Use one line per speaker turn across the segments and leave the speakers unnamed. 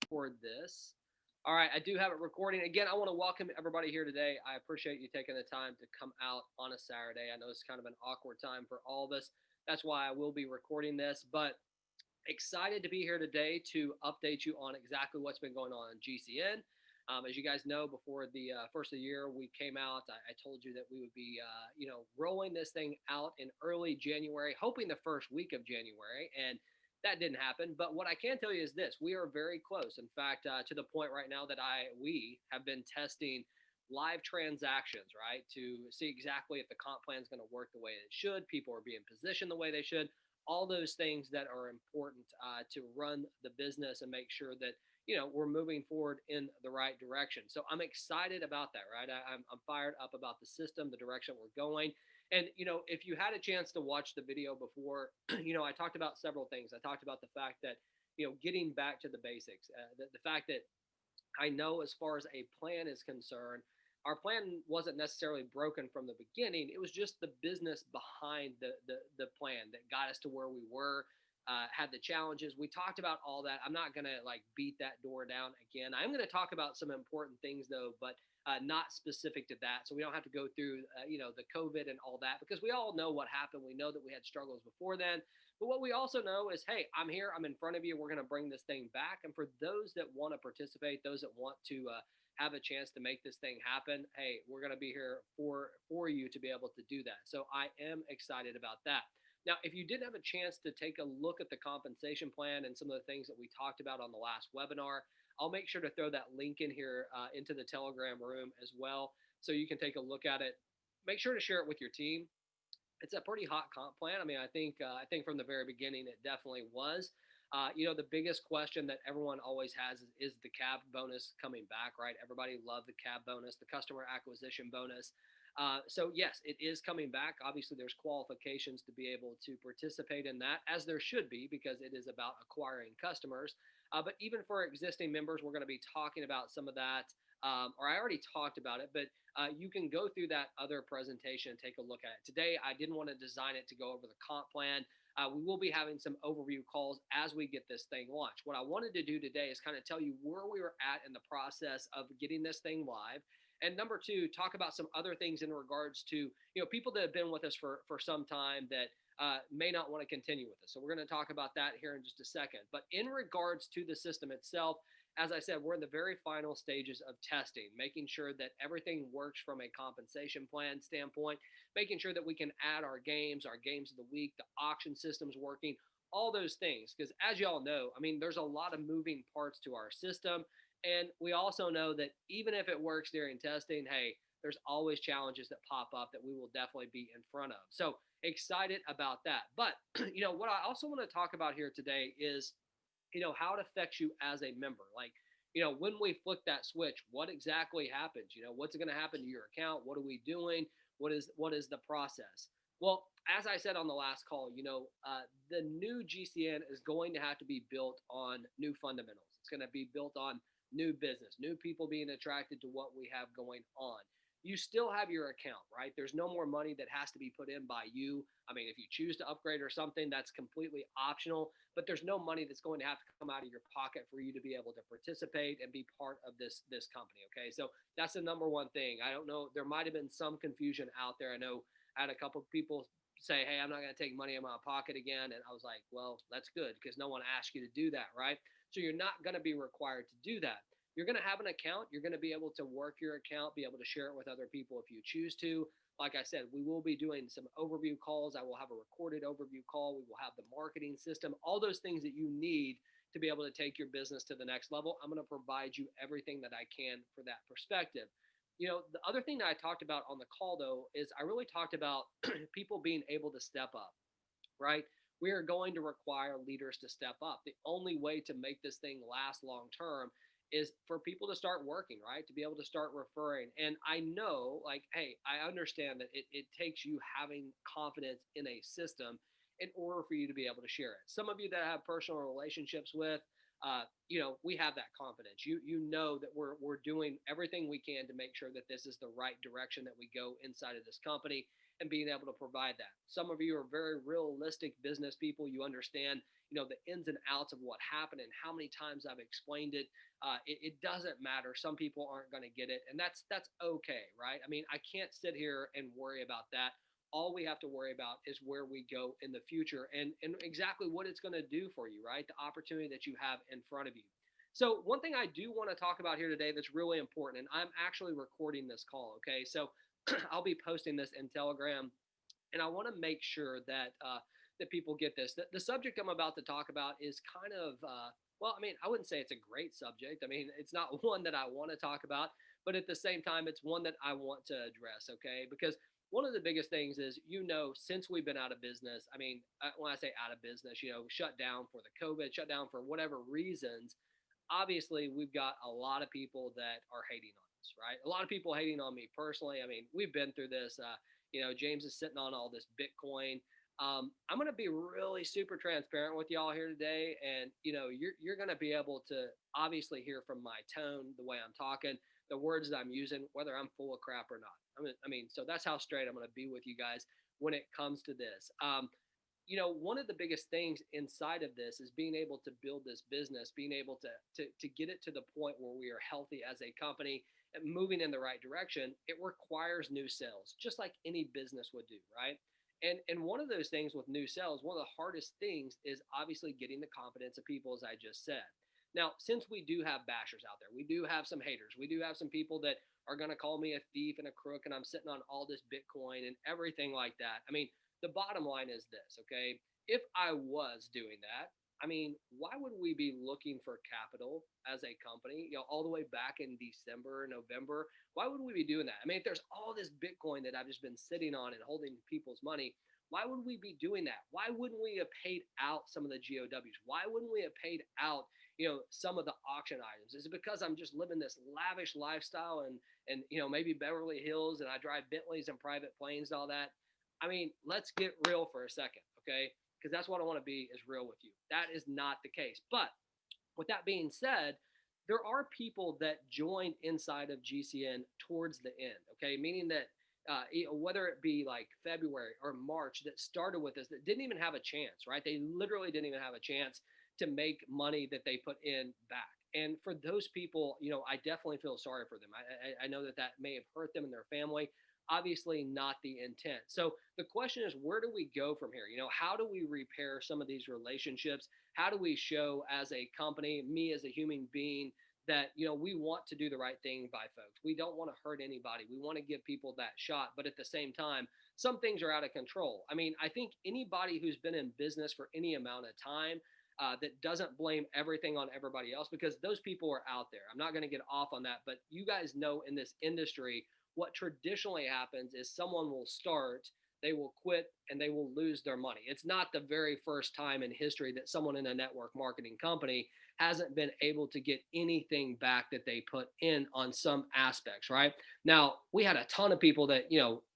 For this. All right, I do have it recording. Again, I want to welcome everybody here today. I appreciate you taking the time to come out on a Saturday. I know it's kind of an awkward time for all of us. That's why I will be recording this, but excited to be here today to update you on exactly what's been going on in GCN. As you guys know, before the first of the year, we came out. I told you that we would be, rolling this thing out in early January, hoping the first week of January, and that didn't happen. But what I can tell you is this: we are very close. In fact, to the point right now that we have been testing live transactions, right, to see exactly if the comp plan is going to work the way it should. People are being positioned the way they should, all those things that are important to run the business and make sure that we're moving forward in the right direction. So I'm excited about that, right? I'm fired up about the system, the direction we're going. And if you had a chance to watch the video before, I talked about several things. I talked about the fact that getting back to the basics, the fact that I know as far as a plan is concerned, our plan wasn't necessarily broken from the beginning. It was just the business behind the plan that got us to where we were, had the challenges. We talked about all that. I'm not going to like beat that door down again. I'm going to talk about some important things though, but not specific to that. So we don't have to go through, the COVID and all that, because we all know what happened. We know that we had struggles before then. But what we also know is, hey, I'm here. I'm in front of you. We're going to bring this thing back. And for those that want to participate, those that want to have a chance to make this thing happen, hey, we're going to be here for you to be able to do that. So I am excited about that. Now, if you didn't have a chance to take a look at the compensation plan and some of the things that we talked about on the last webinar, I'll make sure to throw that link in here into the Telegram room as well, so you can take a look at it. Make sure to share it with your team. It's a pretty hot comp plan. I think from the very beginning it definitely was. The biggest question that everyone always has is the cab bonus coming back, right? Everybody loved the cab bonus, the customer acquisition bonus. So yes, it is coming back. Obviously, there's qualifications to be able to participate in that, as there should be, because it is about acquiring customers. But even for existing members, we're going to be talking about some of that. Or I already talked about it, but you can go through that other presentation and take a look at it. Today, I didn't want to design it to go over the comp plan. We will be having some overview calls as we get this thing launched. What I wanted to do today is kind of tell you where we were at in the process of getting this thing live. And number two, talk about some other things in regards to, people that have been with us for some time that may not want to continue with us. So we're going to talk about that here in just a second. But in regards to the system itself, as I said, we're in the very final stages of testing, making sure that everything works from a compensation plan standpoint, making sure that we can add our games of the week, the auction system's working, all those things. Because as y'all know, there's a lot of moving parts to our system. And we also know that even if it works during testing, hey, there's always challenges that pop up that we will definitely be in front of. So excited about that. But, what I also want to talk about here today is, how it affects you as a member. Like, when we flick that switch, what exactly happens? What's going to happen to your account? What are we doing? What is the process? Well, as I said on the last call, the new GCN is going to have to be built on new fundamentals. It's going to be built on new business, new people being attracted to what we have going on. You still have your account, right? There's no more money that has to be put in by you. If you choose to upgrade or something, that's completely optional, but there's no money that's going to have to come out of your pocket for you to be able to participate and be part of this company. Okay. So that's the number one thing. I don't know. There might've been some confusion out there. I know I had a couple of people say, hey, I'm not going to take money in my pocket again. And I was like, well, that's good, because no one asked you to do that, right? So you're not going to be required to do that. You're going to have an account. You're going to be able to work your account, be able to share it with other people if you choose to. Like I said, we will be doing some overview calls. I will have a recorded overview call. We will have the marketing system, all those things that you need to be able to take your business to the next level. I'm going to provide you everything that I can for that perspective. The other thing that I talked about on the call, though, is I really talked about people being able to step up, right? We are going to require leaders to step up. The only way to make this thing last long term is for people to start working, right? To be able to start referring. And I know, like, hey, I understand that it takes you having confidence in a system in order for you to be able to share it. Some of you that I have personal relationships with, we have that confidence. You know that we're doing everything we can to make sure that this is the right direction that we go inside of this company. and being able to provide that. Some of you are very realistic business people. You understand, the ins and outs of what happened and how many times I've explained it. It doesn't matter. Some people aren't going to get it, and that's okay, right? I mean, I can't sit here and worry about that. All we have to worry about is where we go in the future and exactly what it's going to do for you, right? The opportunity that you have in front of you. So, one thing I do want to talk about here today that's really important, and I'm actually recording this call, okay? So, I'll be posting this in Telegram, and I want to make sure that people get this. The subject I'm about to talk about is kind of well, I mean, I wouldn't say it's a great subject. I mean, it's not one that I want to talk about, but at the same time, it's one that I want to address. Okay, because one of the biggest things is, since we've been out of business. I mean, when I say out of business, shut down for the COVID, shut down for whatever reasons. Obviously, we've got a lot of people that are hating on us, right? A lot of people hating on me personally. I mean, we've been through this. James is sitting on all this Bitcoin. I'm going to be really super transparent with y'all here today, and you're going to be able to obviously hear from my tone, the way I'm talking, the words that I'm using, whether I'm full of crap or not. So that's how straight I'm going to be with you guys when it comes to this. One of the biggest things inside of this is being able to build this business, being able to get it to the point where we are healthy as a company and moving in the right direction. It requires new sales, just like any business would do, right? And one of those things with new sales, one of the hardest things is obviously getting the confidence of people, as I just said. Now, since we do have bashers out there, we do have some haters, we do have some people that are going to call me a thief and a crook, and I'm sitting on all this Bitcoin and everything like that. I mean, the bottom line is this, okay? If I was doing that, I mean, why would we be looking for capital as a company, all the way back in December, November? Why would we be doing that? I mean, if there's all this Bitcoin that I've just been sitting on and holding people's money, why would we be doing that? Why wouldn't we have paid out some of the GOWs? Why wouldn't we have paid out, some of the auction items? Is it because I'm just living this lavish lifestyle and maybe Beverly Hills and I drive Bentleys and private planes and all that? I mean, let's get real for a second, okay? Because that's what I want to be, is real with you. That is not the case. But with that being said, there are people that joined inside of GCN towards the end, okay? Meaning that whether it be like February or March, that started with us, that didn't even have a chance, right? They literally didn't even have a chance to make money that they put in back. And for those people, I definitely feel sorry for them. I know that may have hurt them and their family. Obviously, not the intent. So the question is, where do we go from here? How do we repair some of these relationships? How do we show as a company, me as a human being, that we want to do the right thing by folks? We don't want to hurt anybody. We want to give people that shot, but at the same time, some things are out of control. I mean, I think anybody who's been in business for any amount of time, that doesn't blame everything on everybody else, because those people are out there. I'm not going to get off on that, but you guys know, in this industry, what traditionally happens is someone will start, they will quit, and they will lose their money. It's not the very first time in history that someone in a network marketing company hasn't been able to get anything back that they put in on some aspects, right? Now, we had a ton of people that,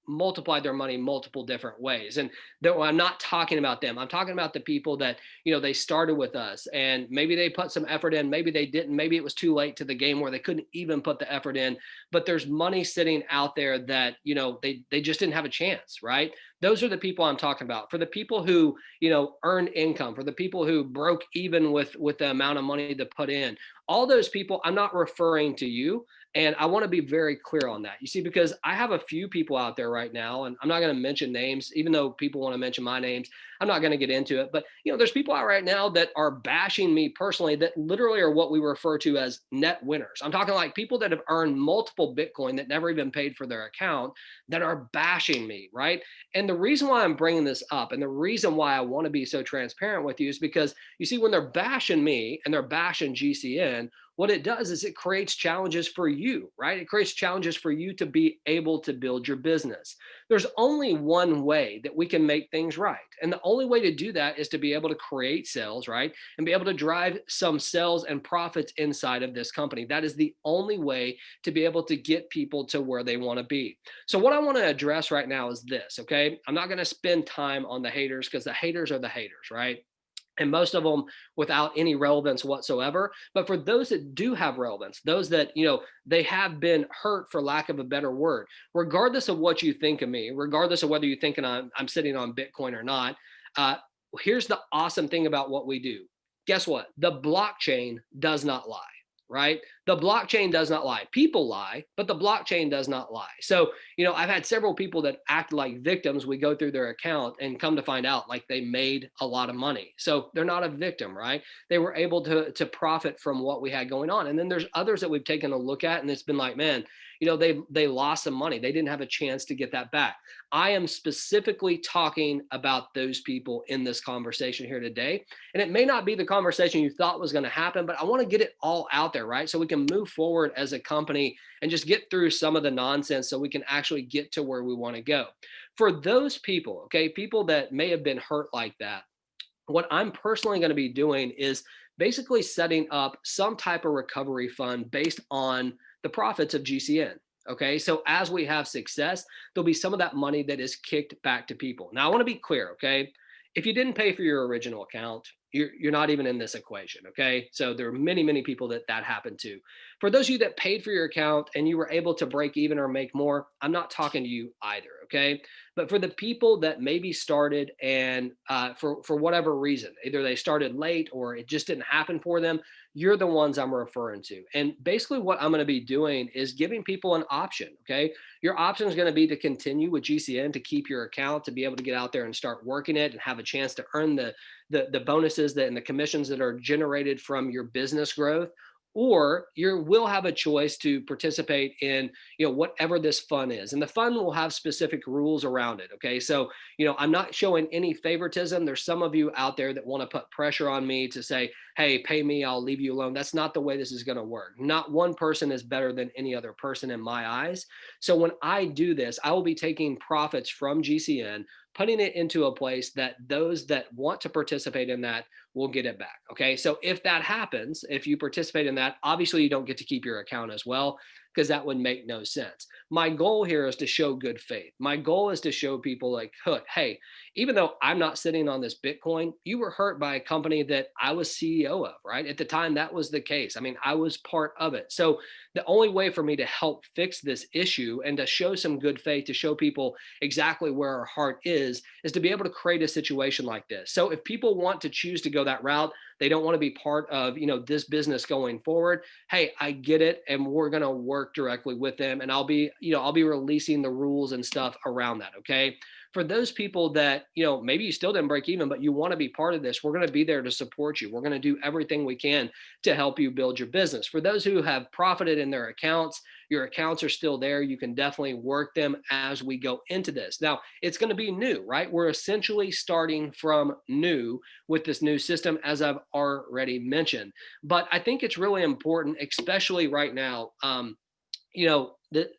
multiplied their money multiple different ways. And though I'm not talking about them, I'm talking about the people that, they started with us and maybe they put some effort in, maybe they didn't, maybe it was too late to the game where they couldn't even put the effort in, but there's money sitting out there that, they just didn't have a chance, right? Those are the people I'm talking about. For the people who, earned income, for the people who broke even with the amount of money to put in, all those people, I'm not referring to you. And I want to be very clear on that. You see, because I have a few people out there right now, and I'm not going to mention names, even though people want to mention my names. I'm not going to get into it. But, there's people out right now that are bashing me personally that literally are what we refer to as net winners. I'm talking like people that have earned multiple Bitcoin that never even paid for their account, that are bashing me, right? And the reason why I'm bringing this up, and the reason why I want to be so transparent with you, is because, you see, when they're bashing me and they're bashing GCN, what it does is it creates challenges for you, right? It creates challenges for you to be able to build your business. There's only one way that we can make things right. And the only way to do that is to be able to create sales, right? And be able to drive some sales and profits inside of this company. That is the only way to be able to get people to where they want to be. So what I want to address right now is this, okay? I'm not going to spend time on the haters, because the haters are the haters, right? and most of them without any relevance whatsoever. But for those that do have relevance, those that, they have been hurt, for lack of a better word, regardless of what you think of me, regardless of whether you're thinking I'm sitting on Bitcoin or not, uh, here's the awesome thing about what we do. Guess what? The blockchain does not lie, right? The blockchain does not lie. People lie, but the blockchain does not lie. So, I've had several people that act like victims. We go through their account and come to find out like they made a lot of money. So they're not a victim, right? They were able to profit from what we had going on. And then there's others that we've taken a look at and it's been like, man, they lost some money. They didn't have a chance to get that back. I am specifically talking about those people in this conversation here today. And it may not be the conversation you thought was going to happen, but I want to get it all out there, right? So we can move forward as a company and just get through some of the nonsense so we can actually get to where we want to go. For those people, okay, people that may have been hurt like that, what I'm personally going to be doing is basically setting up some type of recovery fund based on the profits of GCN. Okay, so as we have success, there'll be some of that money that is kicked back to people. Now, I want to be clear, okay? If you didn't pay for your original account, you're not even in this equation, okay? So there are many, many people that happened to. For those of you that paid for your account and you were able to break even or make more, I'm not talking to you either, okay? But for the people that maybe started and for whatever reason, either they started late or it just didn't happen for them, you're the ones I'm referring to. And basically, what I'm going to be doing is giving people an option. Okay, your option is going to be to continue with GCN to keep your account, to be able to get out there and start working it and have a chance to earn the bonuses and the commissions that are generated from your business growth, or you will have a choice to participate in whatever this fund is, and the fund will have specific rules around it. Okay, so I'm not showing any favoritism. There's some of you out there that want to put pressure on me to say, hey, pay me, I'll leave you alone. That's not the way this is going to work. Not one person is better than any other person in my eyes. So when I do this, I will be taking profits from GCN, putting it into a place that those that want to participate in that will get it back. Okay. So if that happens, if you participate in that, obviously you don't get to keep your account as well, because that would make no sense. My goal here is to show good faith. My goal is to show people like, hey, even though I'm not sitting on this Bitcoin, you were hurt by a company that I was CEO of, right? At the time, that was the case. I mean, I was part of it. So the only way for me to help fix this issue and to show some good faith, to show people exactly where our heart is to be able to create a situation like this. So if people want to choose to go that route, they don't want to be part of, this business going forward. Hey, I get it. And we're going to work directly with them. And I'll be releasing the rules and stuff around that. Okay. For those people that, maybe you still didn't break even, but you want to be part of this, we're going to be there to support you. We're going to do everything we can to help you build your business. For those who have profited in their accounts, your accounts are still there. You can definitely work them as we go into this. Now, it's going to be new, right? We're essentially starting from new with this new system, as I've already mentioned. But I think it's really important, especially right now.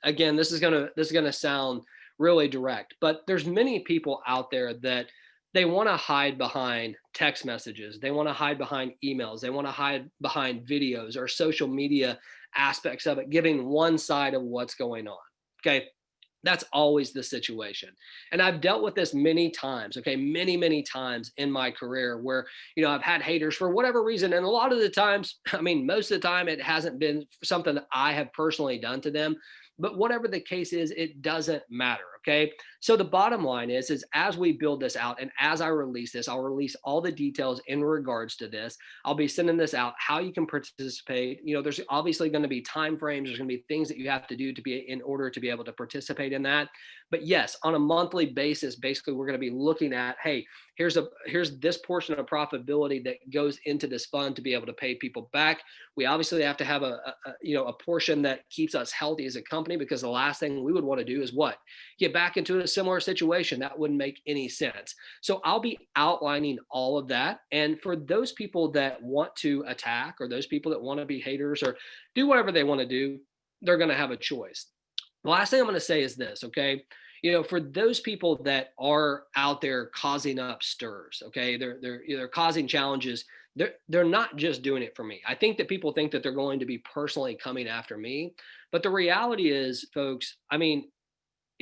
Again, this is gonna sound really direct, but there's many people out there that they want to hide behind text messages, they want to hide behind emails, they want to hide behind videos or social media aspects of it, giving one side of what's going on. Okay, that's always the situation. And I've dealt with this many times, okay, many, many times in my career where, I've had haters for whatever reason. And a lot of the times, I mean, most of the time, it hasn't been something that I have personally done to them. But whatever the case is, it doesn't matter. Okay. So the bottom line is as we build this out and as I release this, I'll release all the details in regards to this. I'll be sending this out, how you can participate. There's obviously going to be time frames. There's going to be things that you have to do to be in order to be able to participate in that. But yes, on a monthly basis, basically, we're going to be looking at, hey, here's this portion of profitability that goes into this fund to be able to pay people back. We obviously have to have a portion that keeps us healthy as a company, because the last thing we would want to do is what? Get back into a similar situation. That wouldn't make any sense. So I'll be outlining all of that. And for those people that want to attack, or those people that want to be haters or do whatever they want to do, they're going to have a choice. The last thing I'm going to say is this, okay? For those people that are out there causing up stirs, okay, they're causing challenges. They're not just doing it for me. I think that people think that they're going to be personally coming after me, but the reality is, folks, I mean,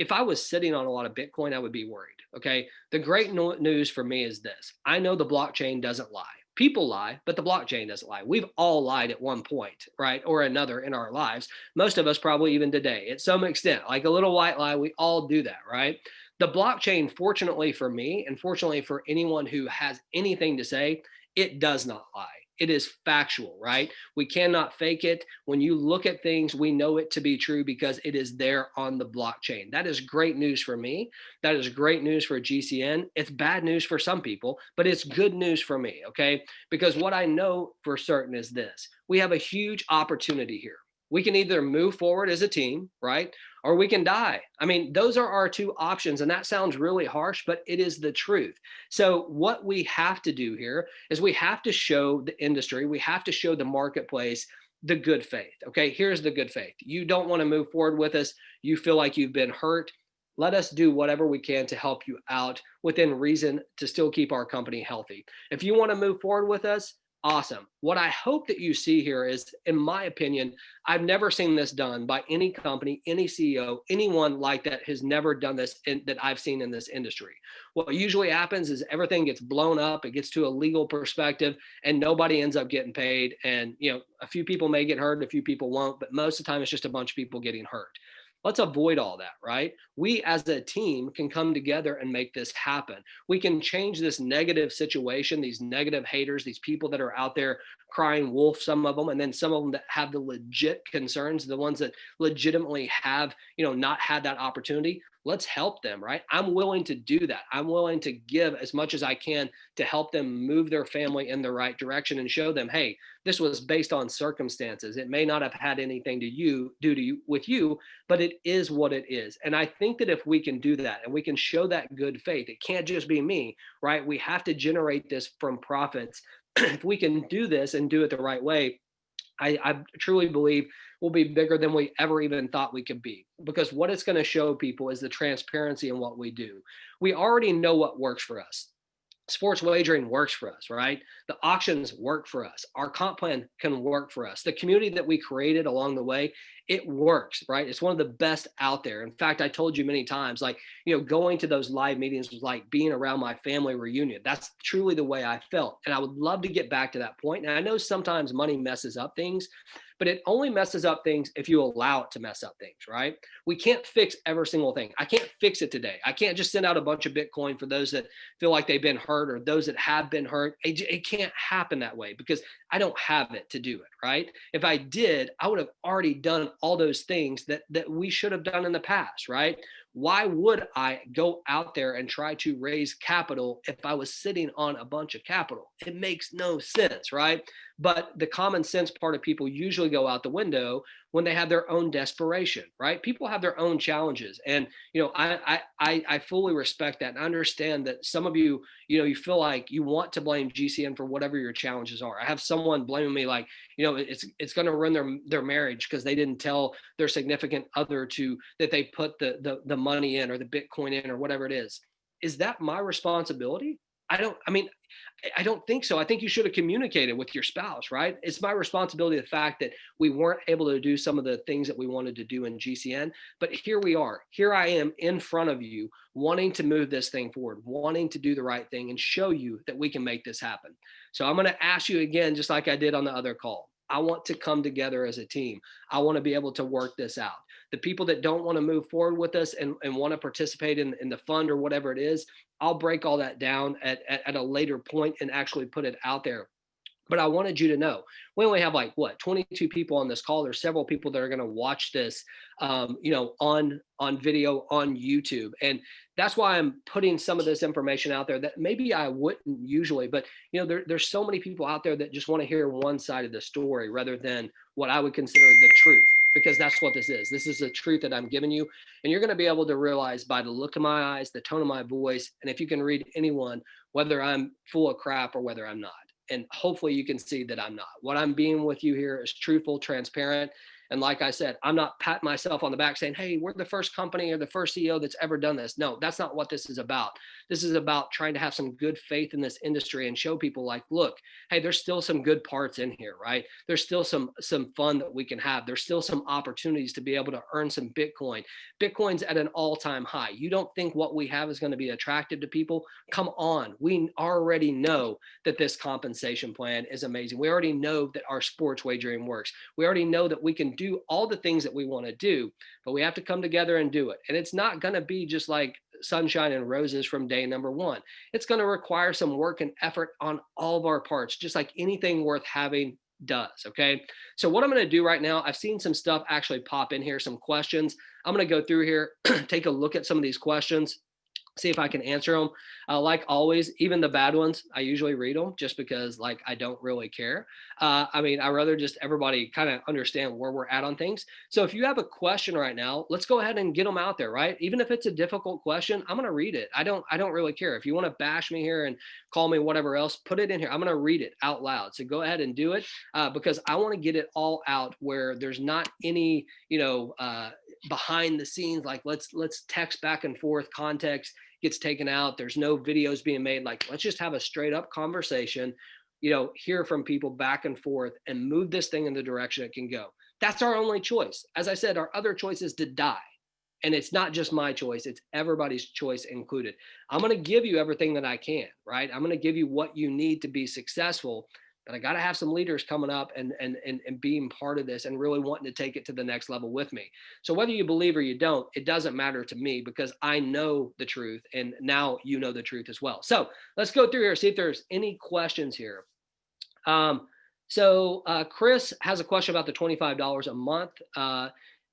if I was sitting on a lot of Bitcoin, I would be worried. Okay. The great news for me is this: I know the blockchain doesn't lie. People lie, but the blockchain doesn't lie. We've all lied at one point, right? Or another in our lives. Most of us probably even today, at some extent, like a little white lie. We all do that, right? The blockchain, fortunately for me, and fortunately for anyone who has anything to say, it does not lie. It is factual, right? We cannot fake it. When you look at things, we know it to be true because it is there on the blockchain. That is great news for me. That is great news for GCN. It's bad news for some people, but it's good news for me, okay? Because what I know for certain is this: we have a huge opportunity here. We can either move forward as a team, right? Or we can die. I mean, those are our two options. And that sounds really harsh, but it is the truth. So, what we have to do here is we have to show the industry, we have to show the marketplace the good faith. Okay, here's the good faith. You don't want to move forward with us. You feel like you've been hurt. Let us do whatever we can to help you out within reason to still keep our company healthy. If you want to move forward with us, awesome. What I hope that you see here is, in my opinion, I've never seen this done by any company, any CEO, anyone like that has never done this that I've seen in this industry. What usually happens is everything gets blown up, it gets to a legal perspective, and nobody ends up getting paid. And a few people may get hurt, a few people won't, but most of the time it's just a bunch of people getting hurt. Let's avoid all that, right? We as a team can come together and make this happen. We can change this negative situation, these negative haters, these people that are out there crying wolf, some of them, and then some of them that have the legit concerns, the ones that legitimately have, not had that opportunity. Let's help them, right? I'm willing to do that. I'm willing to give as much as I can to help them move their family in the right direction and show them, hey, this was based on circumstances. It may not have had anything to do to you with you, but it is what it is. And I think that if we can do that and we can show that good faith, it can't just be me, right? We have to generate this from profits. If we can do this and do it the right way, I truly believe we'll be bigger than we ever even thought we could be, because what it's going to show people is the transparency in what we do. We already know what works for us. Sports wagering works for us, right? The auctions work for us. Our comp plan can work for us. The community that we created along the way, it works, right? It's one of the best out there. In fact, I told you many times, like, going to those live meetings was like being around my family reunion. That's truly the way I felt. And I would love to get back to that point. And I know sometimes money messes up things, but it only messes up things if you allow it to mess up things, right? We can't fix every single thing. I can't fix it today. I can't just send out a bunch of Bitcoin for those that feel like they've been hurt or those that have been hurt. It can't happen that way because I don't have it to do it, right? If I did, I would have already done all those things that we should have done in the past, right? Why would I go out there and try to raise capital if I was sitting on a bunch of capital? It makes no sense, right? But the common sense part of people usually go out the window when they have their own desperation, right? People have their own challenges. And, I fully respect that and understand that some of you, you feel like you want to blame GCN for whatever your challenges are. I have someone blaming me like, it's going to ruin their marriage because they didn't tell their significant other that they put the money in or the Bitcoin in or whatever it is. Is that my responsibility? I don't think so. I think you should have communicated with your spouse, right? It's my responsibility, the fact that we weren't able to do some of the things that we wanted to do in GCN. But here we are. Here I am in front of you, wanting to move this thing forward, wanting to do the right thing and show you that we can make this happen. So I'm going to ask you again, just like I did on the other call. I want to come together as a team. I want to be able to work this out. The people that don't want to move forward with us and want to participate in the fund or whatever it is, I'll break all that down at a later point and actually put it out there. But I wanted you to know, we only have 22 people on this call. There's several people that are going to watch this, on video on YouTube. And that's why I'm putting some of this information out there that maybe I wouldn't usually, but there's so many people out there that just want to hear one side of the story rather than what I would consider the truth, because that's what this is. This is the truth that I'm giving you. And you're going to be able to realize by the look of my eyes, the tone of my voice, and if you can read anyone, whether I'm full of crap or whether I'm not. And hopefully you can see that I'm not. What I'm being with you here is truthful, transparent. And like I said, I'm not patting myself on the back saying, hey, we're the first company or the first CEO that's ever done this. No, that's not what this is about. This is about trying to have some good faith in this industry and show people like, look, hey, there's still some good parts in here, right? There's still some fun that we can have. There's still some opportunities to be able to earn some Bitcoin. Bitcoin's at an all-time high. You don't think what we have is going to be attractive to people? Come on. We already know that this compensation plan is amazing. We already know that our sports wagering works. We already know that we can do all the things that we want to do, but we have to come together and do it. And it's not going to be just like sunshine and roses from day number one. It's going to require some work and effort on all of our parts, just like anything worth having does. Okay. So what I'm going to do right now, I've seen some stuff actually pop in here, some questions. I'm going to go through here, take a look at some of these questions, see if I can answer them. Like always, even the bad ones, I usually read them just because like I don't really care. I mean, I rather just everybody kind of understand where we're at on things. So if you have a question right now, let's go ahead and get them out there, right? Even if it's a difficult question, I'm going to read it. I don't really care. If you want to bash me here and call me whatever else, put it in here. I'm going to read it out loud. So go ahead and do it because I want to get it all out where there's not any, behind the scenes, like let's text back and forth, context gets taken out, there's no videos being made. Like, let's just have a straight up conversation, hear from people back and forth and move this thing in the direction it can go. That's our only choice. As I said, our other choice is to die. And it's not just my choice, it's everybody's choice included. I'm going to give you everything that I can, right? I'm going to give you what you need to be successful, but I got to have some leaders coming up and being part of this and really wanting to take it to the next level with me. So whether you believe or you don't, it doesn't matter to me because I know the truth and now you know the truth as well. So let's go through here, see if there's any questions here. Chris has a question about the $25 a month.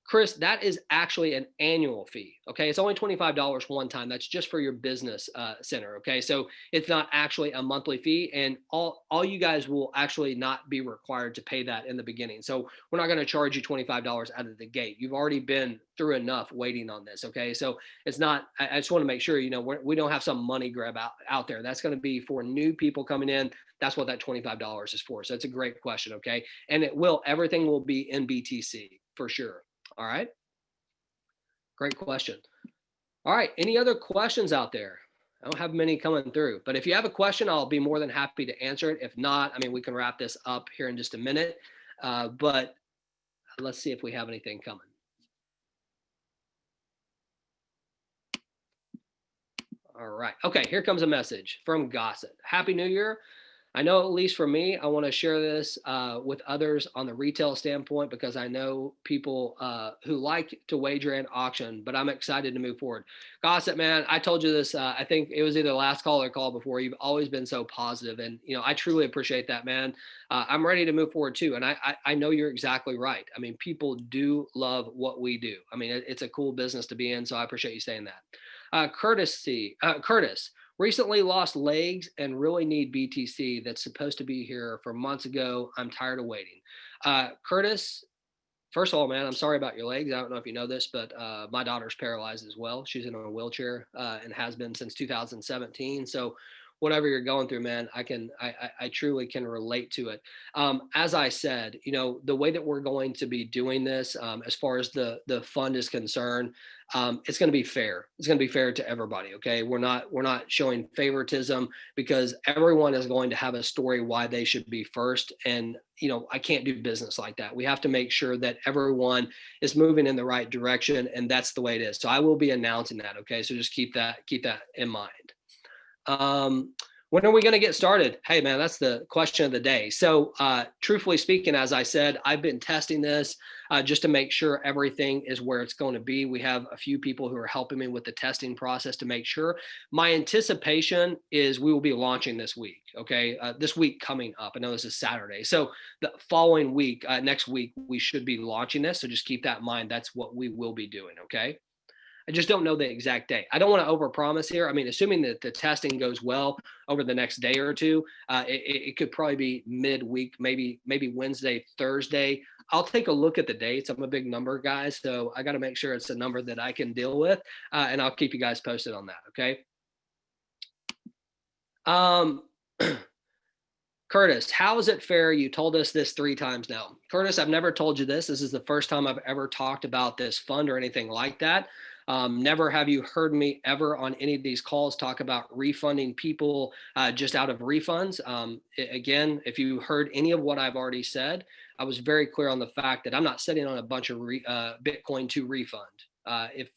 Chris, that is actually an annual fee. Okay. It's only $25 one time. That's just for your business center. Okay. So it's not actually a monthly fee. And all you guys will actually not be required to pay that in the beginning. So we're not going to charge you $25 out of the gate. You've already been through enough waiting on this. Okay. So it's not, I just want to make sure, we don't have some money grab out there. That's going to be for new people coming in. That's what that $25 is for. So it's a great question. Okay. And everything will be in BTC for sure. All right. Great question. All right. Any other questions out there? I don't have many coming through, but if you have a question, I'll be more than happy to answer it. If not, I mean, we can wrap this up here in just a minute, but let's see if we have anything coming. All right. Okay. Here comes a message from Gossett. Happy New Year. I know, at least for me, I want to share this with others on the retail standpoint because I know people who like to wager and auction, but I'm excited to move forward. Gossip, man, I told you this. I think it was either last call or call before. You've always been so positive, and I truly appreciate that, man. I'm ready to move forward too, and I know you're exactly right. I mean, people do love what we do. I mean, it's a cool business to be in, so I appreciate you saying that. Curtis. Recently lost legs and really need BTC that's supposed to be here from months ago. I'm tired of waiting. Curtis, first of all, man, I'm sorry about your legs. I don't know if you know this, but my daughter's paralyzed as well. She's in a wheelchair and has been since 2017. So whatever you're going through, man, I truly can relate to it. As I said, the way that we're going to be doing this, as far as the fund is concerned, it's going to be fair. It's going to be fair to everybody. Okay. We're not showing favoritism because everyone is going to have a story why they should be first. And, I can't do business like that. We have to make sure that everyone is moving in the right direction. And that's the way it is. So I will be announcing that. Okay. So just keep that in mind. When are we going to get started? Hey, man, that's the question of the day. So truthfully speaking, as I said, I've been testing this just to make sure everything is where it's going to be. We have a few people who are helping me with the testing process to make sure. My anticipation is we will be launching this week. Okay. This week coming up. I know this is Saturday. So the following week, next week, we should be launching this. So just keep that in mind. That's what we will be doing. Okay. I just don't know the exact day. I don't want to overpromise here. I mean, assuming that the testing goes well over the next day or two, it could probably be midweek, maybe Wednesday, Thursday. I'll take a look at the dates. I'm a big number guy, so I got to make sure it's a number that I can deal with, and I'll keep you guys posted on that. Okay. Curtis, how is it fair? You told us this 3 times now. Curtis, I've never told you this. This is the first time I've ever talked about this fund or anything like that. Never have you heard me ever on any of these calls talk about refunding people just out of refunds. Again, if you heard any of what I've already said, I was very clear on the fact that I'm not sitting on a bunch of Bitcoin to refund.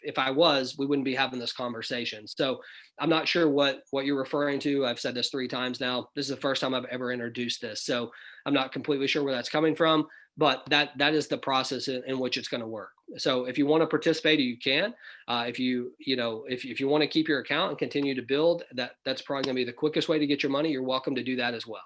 If I was, we wouldn't be having this conversation. So I'm not sure what you're referring to. I've said this 3 times now. This is the first time I've ever introduced this, so I'm not completely sure where that's coming from. But that is the process in which it's going to work. So if you want to participate, you can. If you want to keep your account and continue to build, that's probably going to be the quickest way to get your money. You're welcome to do that as well.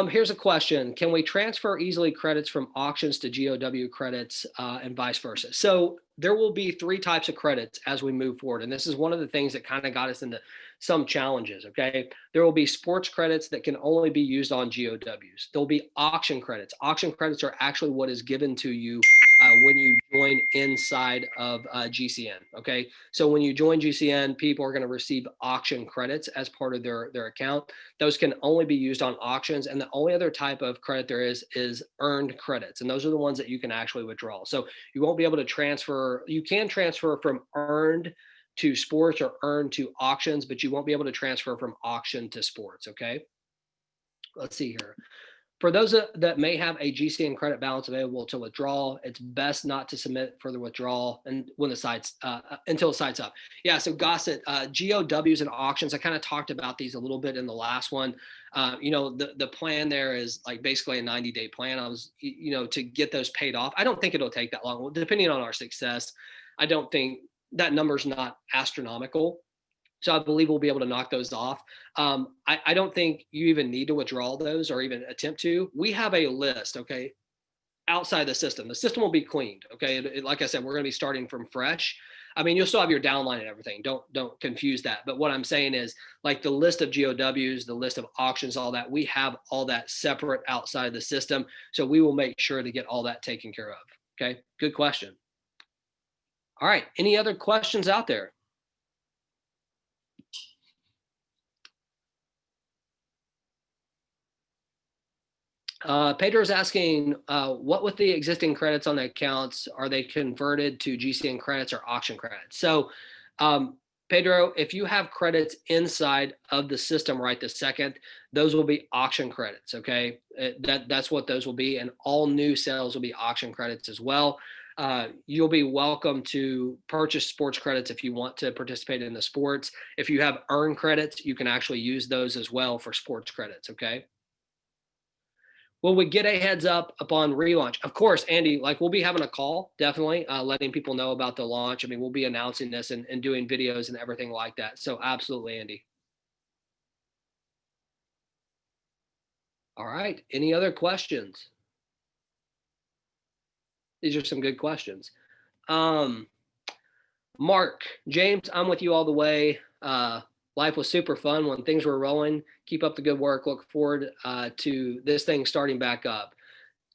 Here's a question. Can we transfer easily credits from auctions to GOW credits and vice versa? So there will be 3 types of credits as we move forward. And this is one of the things that kind of got us into some challenges. Okay. There will be sports credits that can only be used on GOWs. There'll be auction credits. Auction credits are actually what is given to you when you join inside of GCN. Okay. So when you join GCN, people are going to receive auction credits as part of their account. Those can only be used on auctions. And the only other type of credit there is earned credits. And those are the ones that you can actually withdraw. So you won't be able to transfer. You can transfer from earned to sports or earned to auctions, but you won't be able to transfer from auction to sports. Okay. Let's see here. For those that may have a GCN credit balance available to withdraw, it's best not to submit for the withdrawal and when the site's until the site's up. Yeah, so Gossett, GOWs and auctions. I kind of talked about these a little bit in the last one. The plan there is like basically a 90-day plan. I was, to get those paid off. I don't think it'll take that long. Well, depending on our success, I don't think that number's not astronomical. So I believe we'll be able to knock those off. I don't think you even need to withdraw those or even attempt to. We have a list, okay, outside the system. The system will be cleaned, okay? Like I said, we're going to be starting from fresh. I mean, you'll still have your downline and everything. Don't confuse that. But what I'm saying is, like the list of GOWs, the list of auctions, all that, we have all that separate outside the system. So we will make sure to get all that taken care of. Okay, good question. All right, any other questions out there? Pedro's asking, what with the existing credits on the accounts, are they converted to GCN credits or auction credits? So, Pedro, if you have credits inside of the system right this second, those will be auction credits. Okay, that's what those will be, and all new sales will be auction credits as well. You'll be welcome to purchase sports credits if you want to participate in the sports. If you have earned credits, you can actually use those as well for sports credits. Okay. Will we get a heads up upon relaunch? Of course, Andy, like we'll be having a call, definitely letting people know about the launch. I mean, we'll be announcing this and doing videos and everything like that. So absolutely, Andy. All right. Any other questions? These are some good questions. Um, Mark, James, I'm with you all the way. Life was super fun when things were rolling. Keep up the good work. Look forward to this thing starting back up.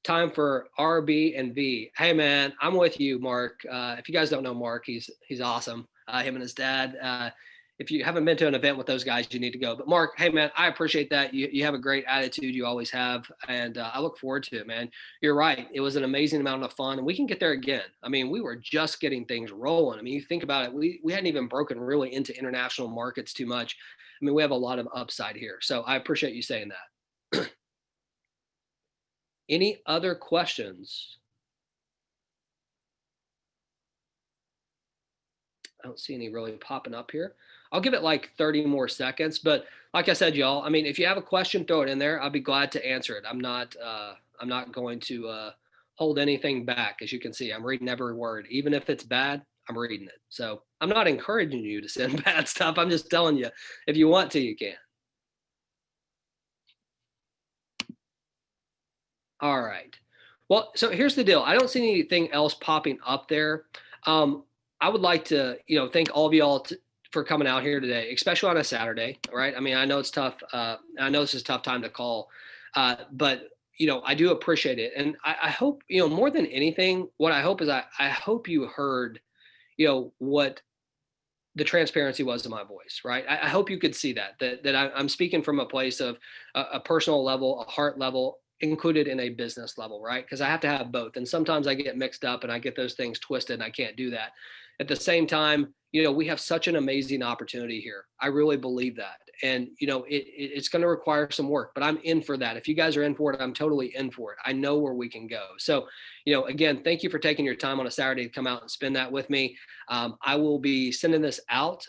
Time for RB and V. Hey man, I'm with you, Mark. If you guys don't know Mark, he's awesome. Him and his dad. If you haven't been to an event with those guys, you need to go. But Mark, hey man, I appreciate that. You have a great attitude. You always have, and I look forward to it, man. You're right. It was an amazing amount of fun, and we can get there again. I mean, we were just getting things rolling. I mean, you think about it, we hadn't even broken really into international markets too much. I mean, we have a lot of upside here. So I appreciate you saying that. Any other questions? I don't see any really popping up here. I'll give it like 30 more seconds, but like I said, y'all, I mean, if you have a question, throw it in there. I'll be glad to answer it. I'm not going to hold anything back. As you can see, I'm reading every word, even if it's bad, I'm reading it. So I'm not encouraging you to send bad stuff. I'm just telling you, if you want to, you can. All right. Well, so here's the deal. I don't see anything else popping up there. I would like to, thank all of y'all for coming out here today, especially on a Saturday. All right. I mean, I know it's tough. I know this is a tough time to call, but I do appreciate it. And I hope, more than anything, what I hope is I hope you heard, what the transparency was in my voice, right? I hope you could see that I'm speaking from a place of a personal level, a heart level, included in a business level, right? Because I have to have both. And sometimes I get mixed up and I get those things twisted and I can't do that. At the same time, we have such an amazing opportunity here. I really believe that. And, it's going to require some work, but I'm in for that. If you guys are in for it, I'm totally in for it. I know where we can go. So, again, thank you for taking your time on a Saturday to come out and spend that with me. I will be sending this out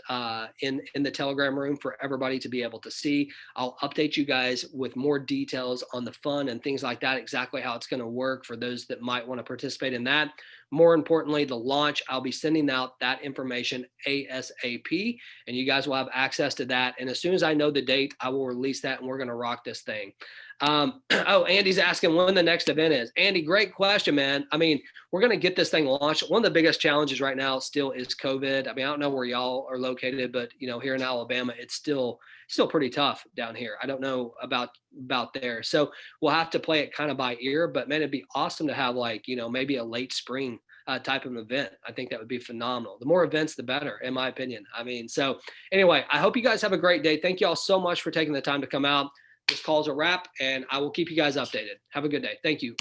in the Telegram room for everybody to be able to see. I'll update you guys with more details on the fund and things like that, exactly how it's going to work for those that might want to participate in that. More importantly, the launch, I'll be sending out that information ASAP, and you guys will have access to that. And as soon as I know the date, I will release that, and we're going to rock this thing. Oh, Andy's asking when the next event is. Andy, great question, man. I mean, we're going to get this thing launched. One of the biggest challenges right now still is COVID. I mean, I don't know where y'all are located, but here in Alabama, it's still pretty tough down here. I don't know about there. So we'll have to play it kind of by ear, but man, it'd be awesome to have maybe a late spring type of event. I think that would be phenomenal. The more events, the better, in my opinion. I mean, so anyway, I hope you guys have a great day. Thank you all so much for taking the time to come out. This call's a wrap, and I will keep you guys updated. Have a good day. Thank you.